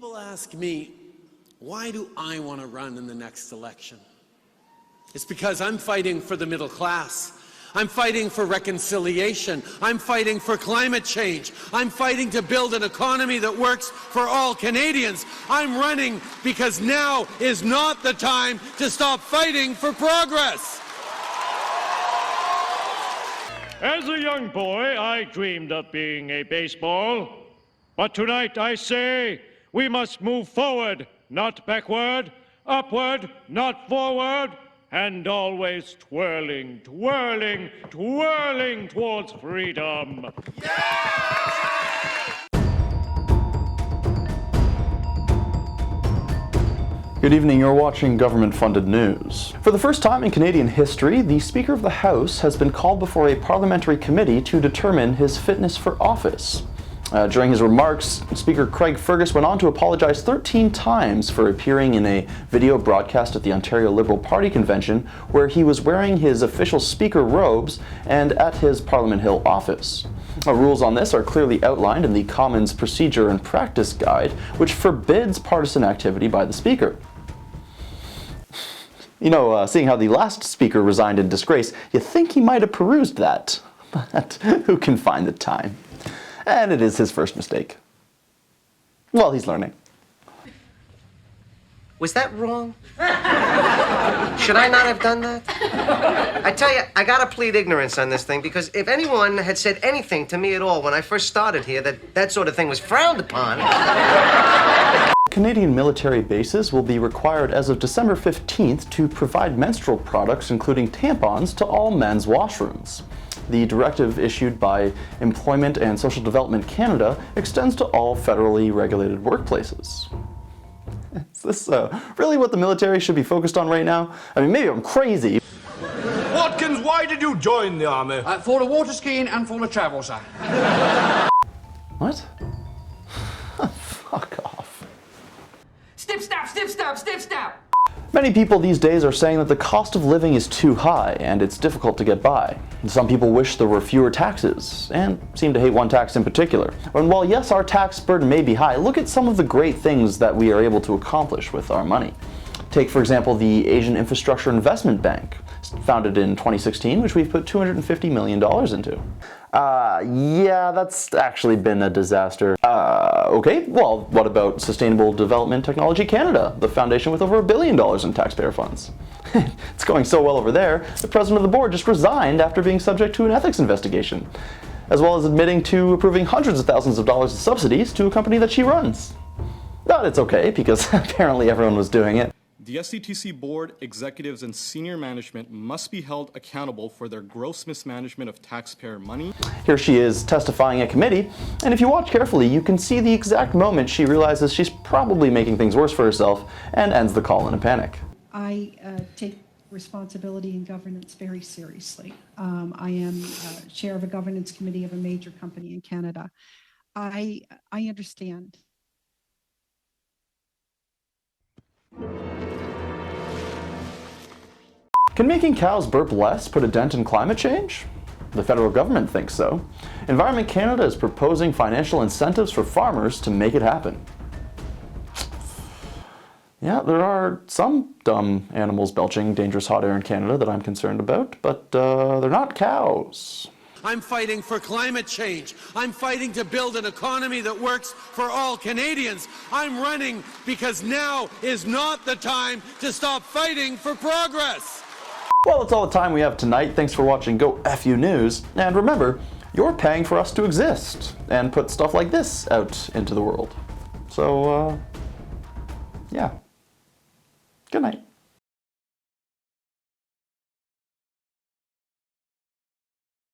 People ask me, why do I want to run in the next election? It's because I'm fighting for the middle class. I'm fighting for reconciliation. I'm fighting for climate change. I'm fighting to build an economy that works for all Canadians. I'm running because now is not the time to stop fighting for progress. As a young boy, I dreamed of being a baseball. But tonight I say we must move forward, not backward, upward, not forward, and always twirling, twirling, twirling towards freedom. Good evening, you're watching government-funded news. For the first time in Canadian history, the Speaker of the House has been called before a parliamentary committee to determine his fitness for office. During his remarks, Speaker Craig Fergus went on to apologize 13 times for appearing in a video broadcast at the Ontario Liberal Party convention where he was wearing his official speaker robes and at his Parliament Hill office. Rules on this are clearly outlined in the Commons Procedure and Practice Guide, which forbids partisan activity by the Speaker. You know, seeing how the last Speaker resigned in disgrace, you think he might have perused that, but who can find the time? And it is his first mistake. Well, he's learning. Was that wrong? Should I not have done that? I tell you, I gotta plead ignorance on this thing, because if anyone had said anything to me at all when I first started here that sort of thing was frowned upon... Canadian military bases will be required as of December 15th to provide menstrual products, including tampons, to all men's washrooms. The directive issued by Employment and Social Development Canada extends to all federally regulated workplaces. Is this really what the military should be focused on right now? I mean, maybe I'm crazy. Watkins, why did you join the army? For the water skiing and for the travel, sir. What? Fuck off. Snip, snap, snip, snap, snip, snap! Many people these days are saying that the cost of living is too high and it's difficult to get by. Some people wish there were fewer taxes, and seem to hate one tax in particular. And while yes, our tax burden may be high, look at some of the great things that we are able to accomplish with our money. Take, for example, the Asian Infrastructure Investment Bank, founded in 2016, which we've put $250 million into. Yeah, that's actually been a disaster. Okay, well, what about Sustainable Development Technology Canada, the foundation with over $1 billion in taxpayer funds? It's going so well over there, the president of the board just resigned after being subject to an ethics investigation, as well as admitting to approving hundreds of thousands of dollars of subsidies to a company that she runs. But it's okay, because apparently everyone was doing it. The SCTC board, executives, and senior management must be held accountable for their gross mismanagement of taxpayer money. Here she is testifying at committee, and if you watch carefully, you can see the exact moment she realizes she's probably making things worse for herself and ends the call in a panic. I take responsibility in governance very seriously. I am chair of a governance committee of a major company in Canada. I understand. Can making cows burp less put a dent in climate change? The federal government thinks so. Environment Canada is proposing financial incentives for farmers to make it happen. Yeah, there are some dumb animals belching dangerous hot air in Canada that I'm concerned about, but they're not cows. I'm fighting for climate change. I'm fighting to build an economy that works for all Canadians. I'm running because now is not the time to stop fighting for progress. Well, that's all the time we have tonight. Thanks for watching Go FU News. And remember, you're paying for us to exist and put stuff like this out into the world. So, yeah. Good night.